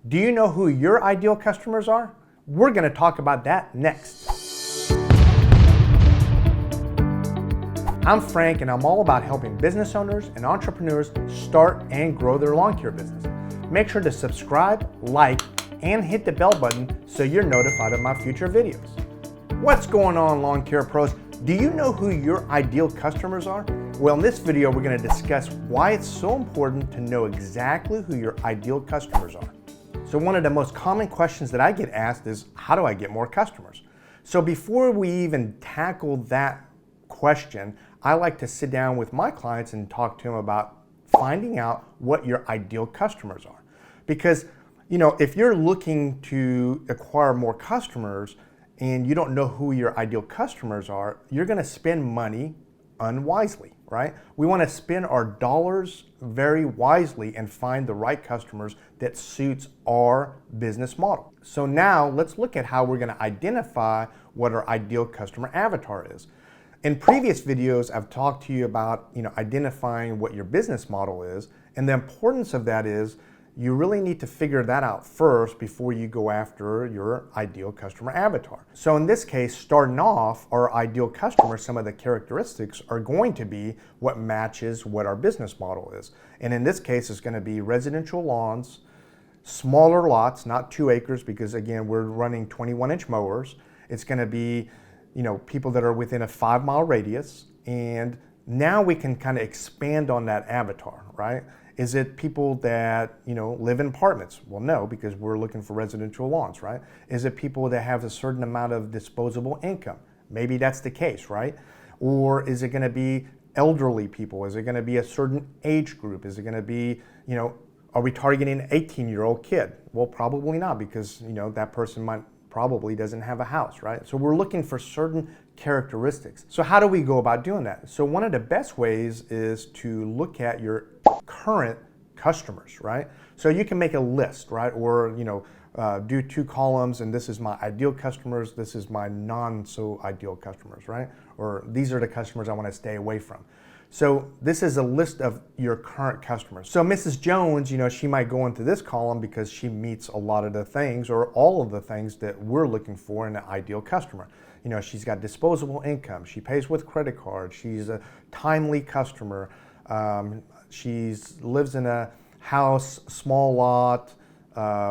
Do you know who your ideal customers are? We're going to talk about that next. I'm Frank, and I'm all about helping business owners and entrepreneurs start and grow their lawn care business. Make sure to subscribe, like, and hit the bell button so you're notified of my future videos. What's going on, lawn care pros? Do you know who your ideal customers are? Well, in this video, we're going to discuss why it's so important to know exactly who your ideal customers are. So one of the most common questions that I get asked is, how do I get more customers? So before we even tackle that question, I like to sit down with my clients and talk to them about finding out what your ideal customers are. Because, if you're looking to acquire more customers and you don't know who your ideal customers are, you're going to spend money unwisely, right? We want to spend our dollars very wisely and find the right customers that suits our business model. So now let's look at how we're going to identify what our ideal customer avatar is. In previous videos, I've talked to you about, identifying what your business model is, and the importance of that is you really need to figure that out first before you go after your ideal customer avatar. So in this case, starting off, our ideal customer, some of the characteristics are going to be what matches what our business model is. And in this case, it's going to be residential lawns, smaller lots, not 2 acres, because again, we're running 21-inch mowers. It's going to be, people that are within a 5-mile radius. And now we can kind of expand on that avatar, right? Is it people that, live in apartments? Well, no, because we're looking for residential lawns, right? Is it people that have a certain amount of disposable income? Maybe that's the case, right? Or is it going to be elderly people? Is it going to be a certain age group? Is it going to be, are we targeting an 18-year-old kid? Well, probably not, because, that person probably doesn't have a house, right? So we're looking for certain characteristics. So how do we go about doing that? So one of the best ways is to look at your current customers, right? So you can make a list, right? Or, do 2 columns, and this is my ideal customers, this is my non-so-ideal customers, right? Or these are the customers I want to stay away from. So this is a list of your current customers. So Mrs. Jones, she might go into this column because she meets a lot of the things or all of the things that we're looking for in an ideal customer. She's got disposable income, she pays with credit cards, she's a timely customer, she lives in a house, small lot,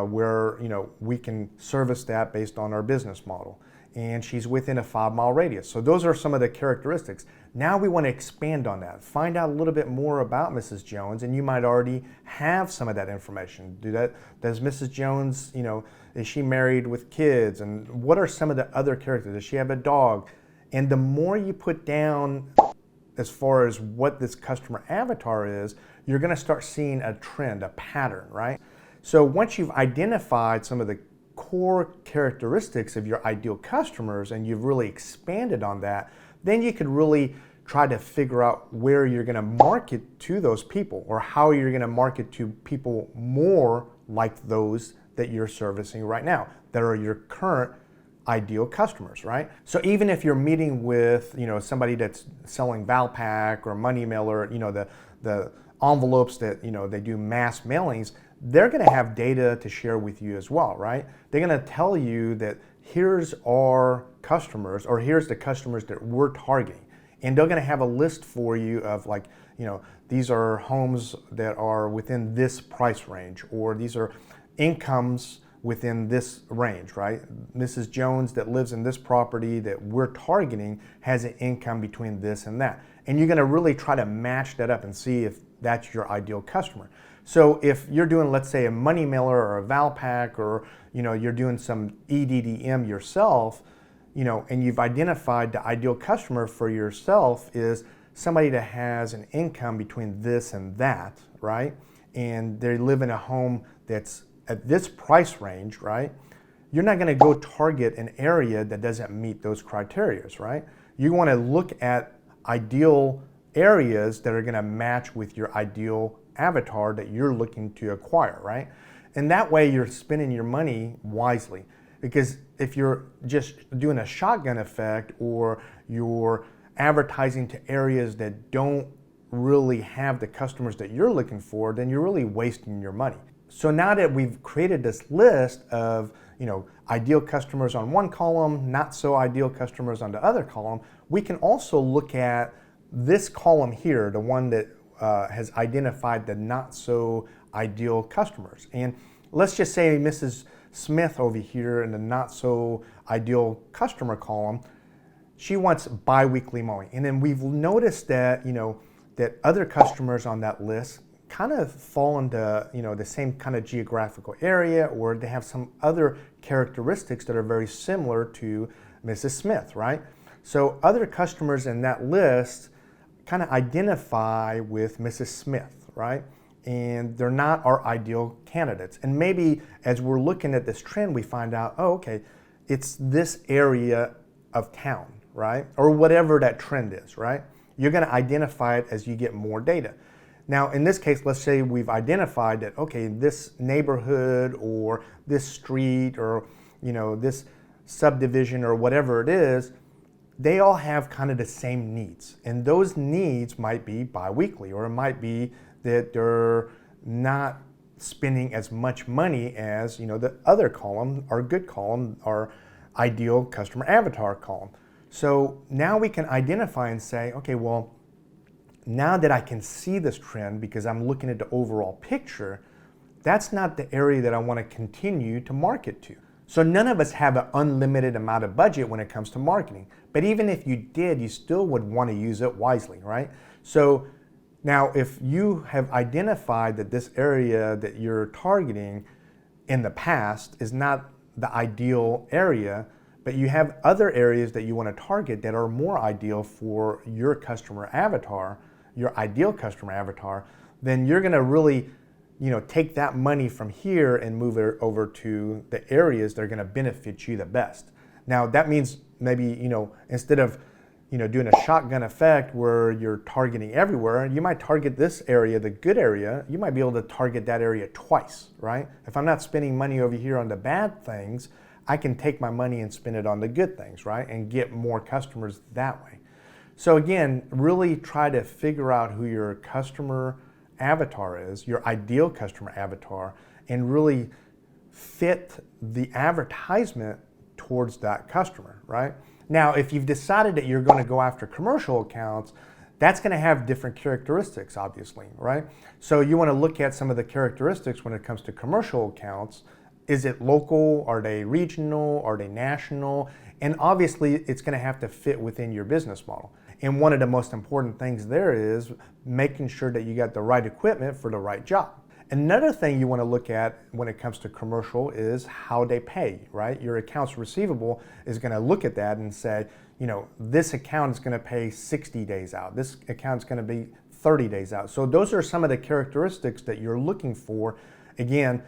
where we can service that based on our business model. And she's within a 5-mile radius. So those are some of the characteristics. Now we want to expand on that. Find out a little bit more about Mrs. Jones, and you might already have some of that information. Does Mrs. Jones, is she married with kids? And what are some of the other characters? Does she have a dog? And the more you put down as far as what this customer avatar is, you're going to start seeing a trend, a pattern, right? So once you've identified some of the core characteristics of your ideal customers and you've really expanded on that, then you could really try to figure out where you're going to market to those people, or how you're going to market to people more like those that you're servicing right now, that are your current ideal customers, right? So even if you're meeting with, somebody that's selling Valpak or Money Mailer, the envelopes that, they do mass mailings, they're going to have data to share with you as well, right? They're going to tell you that here's our customers, or here's the customers that we're targeting. And they're going to have a list for you of these are homes that are within this price range, or these are incomes within this range, right? Mrs. Jones that lives in this property that we're targeting has an income between this and that. And you're going to really try to match that up and see if that's your ideal customer. So if you're doing, let's say, a Money Mailer or a Valpak, or you're doing some EDDM yourself, and you've identified the ideal customer for yourself is somebody that has an income between this and that, right? And they live in a home that's at this price range, right? You're not going to go target an area that doesn't meet those criteria, right? You want to look at ideal areas that are going to match with your ideal avatar that you're looking to acquire, right? And that way you're spending your money wisely. Because if you're just doing a shotgun effect, or you're advertising to areas that don't really have the customers that you're looking for, then you're really wasting your money. So now that we've created this list of, ideal customers on one column, not so ideal customers on the other column, we can also look at this column here, the one that has identified the not so ideal customers. And let's just say Mrs. Smith over here in the not so ideal customer column, she wants bi-weekly mowing. And then we've noticed that, that other customers on that list kind of fall into, the same kind of geographical area, or they have some other characteristics that are very similar to Mrs. Smith, right? So other customers in that list kind of identify with Mrs. Smith, right? And they're not our ideal candidates. And maybe as we're looking at this trend, we find out, oh, okay, it's this area of town, right? Or whatever that trend is, right? You're going to identify it as you get more data. Now, in this case, let's say we've identified that, okay, this neighborhood or this street or, this subdivision or whatever it is, they all have kind of the same needs. And those needs might be bi-weekly, or it might be that they're not spending as much money as, the other column, our good column, our ideal customer avatar column. So now we can identify and say, okay, well, now that I can see this trend because I'm looking at the overall picture, that's not the area that I want to continue to market to. So none of us have an unlimited amount of budget when it comes to marketing. But even if you did, you still would want to use it wisely, right? So now if you have identified that this area that you're targeting in the past is not the ideal area, but you have other areas that you want to target that are more ideal for your customer avatar, your ideal customer avatar, then you're going to really, take that money from here and move it over to the areas that are going to benefit you the best. Now that means maybe, instead of, doing a shotgun effect where you're targeting everywhere, you might target this area, the good area, you might be able to target that area twice, right? If I'm not spending money over here on the bad things, I can take my money and spend it on the good things, right? And get more customers that way. So again, really try to figure out who your customer avatar is, your ideal customer avatar, and really fit the advertisement towards that customer, right? Now, if you've decided that you're going to go after commercial accounts, that's going to have different characteristics, obviously, right? So you want to look at some of the characteristics when it comes to commercial accounts. Is it local? Are they regional? Are they national? And obviously, it's going to have to fit within your business model. And one of the most important things there is making sure that you got the right equipment for the right job. Another thing you want to look at when it comes to commercial is how they pay, right? Your accounts receivable is going to look at that and say, this account is going to pay 60 days out. This account is going to be 30 days out. So those are some of the characteristics that you're looking for. Again,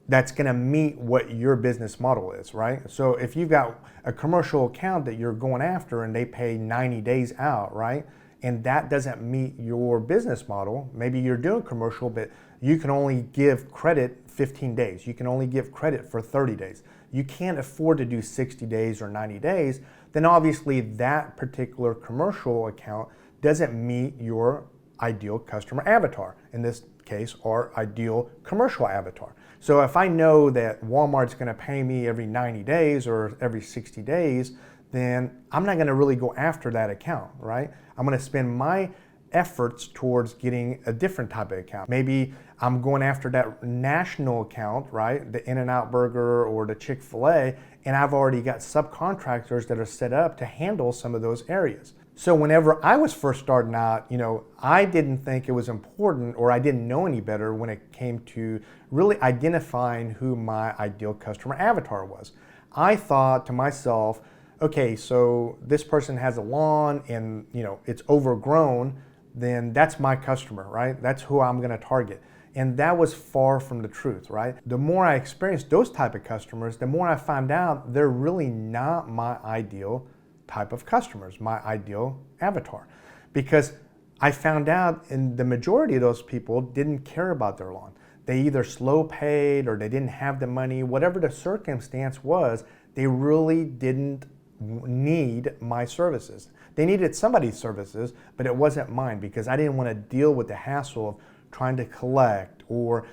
that's going to meet what your business model is, right? So if you've got a commercial account that you're going after and they pay 90 days out, right? And that doesn't meet your business model. Maybe you're doing commercial, but you can only give credit 15 days. You can only give credit for 30 days. You can't afford to do 60 days or 90 days. Then obviously that particular commercial account doesn't meet your ideal customer avatar. In this case, our ideal commercial avatar. So if I know that Walmart's going to pay me every 90 days or every 60 days, then I'm not going to really go after that account, right? I'm going to spend my efforts towards getting a different type of account. Maybe I'm going after that national account, right? The In-N-Out Burger or the Chick-fil-A, and I've already got subcontractors that are set up to handle some of those areas. So whenever I was first starting out, I didn't think it was important, or I didn't know any better when it came to really identifying who my ideal customer avatar was. I thought to myself, okay, so this person has a lawn and it's overgrown, then that's my customer, right? That's who I'm gonna target. And that was far from the truth, right? The more I experienced those type of customers, the more I found out they're really not my ideal type of customers, my ideal avatar. Because I found out in the majority of those people didn't care about their lawn. They either slow paid or they didn't have the money, whatever the circumstance was, they really didn't need my services. They needed somebody's services, but it wasn't mine because I didn't want to deal with the hassle of trying to collect or,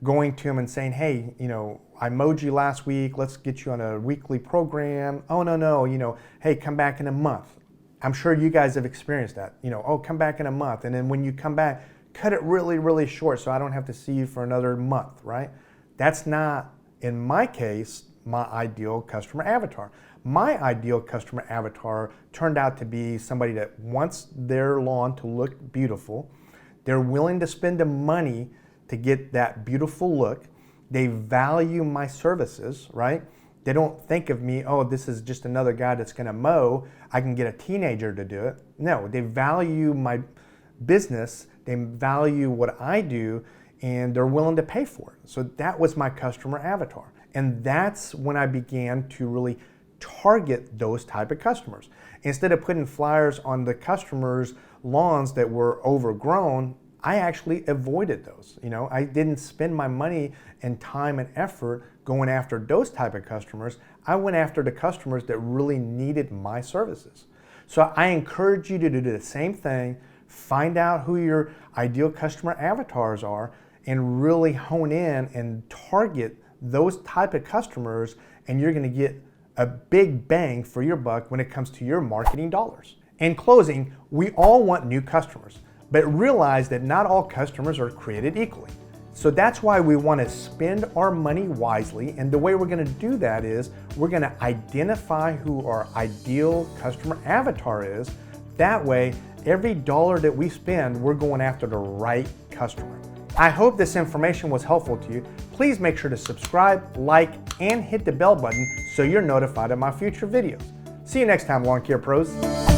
going to them and saying, hey, I mowed you last week, let's get you on a weekly program. Oh, no, hey, come back in a month. I'm sure you guys have experienced that. Oh, come back in a month. And then when you come back, cut it really, really short so I don't have to see you for another month, right? That's not, in my case, my ideal customer avatar. My ideal customer avatar turned out to be somebody that wants their lawn to look beautiful. They're willing to spend the money to get that beautiful look. They value my services, right? They don't think of me, oh, this is just another guy that's gonna mow. I can get a teenager to do it. No, they value my business. They value what I do, and they're willing to pay for it. So that was my customer avatar. And that's when I began to really target those type of customers. Instead of putting flyers on the customers' lawns that were overgrown, I actually avoided those. I didn't spend my money and time and effort going after those type of customers. I went after the customers that really needed my services. So I encourage you to do the same thing. Find out who your ideal customer avatars are and really hone in and target those type of customers, and you're going to get a big bang for your buck when it comes to your marketing dollars. In closing, we all want new customers, but realize that not all customers are created equally. So that's why we want to spend our money wisely, and the way we're going to do that is we're going to identify who our ideal customer avatar is. That way, every dollar that we spend, we're going after the right customer. I hope this information was helpful to you. Please make sure to subscribe, like, and hit the bell button so you're notified of my future videos. See you next time, Lawn Care Pros.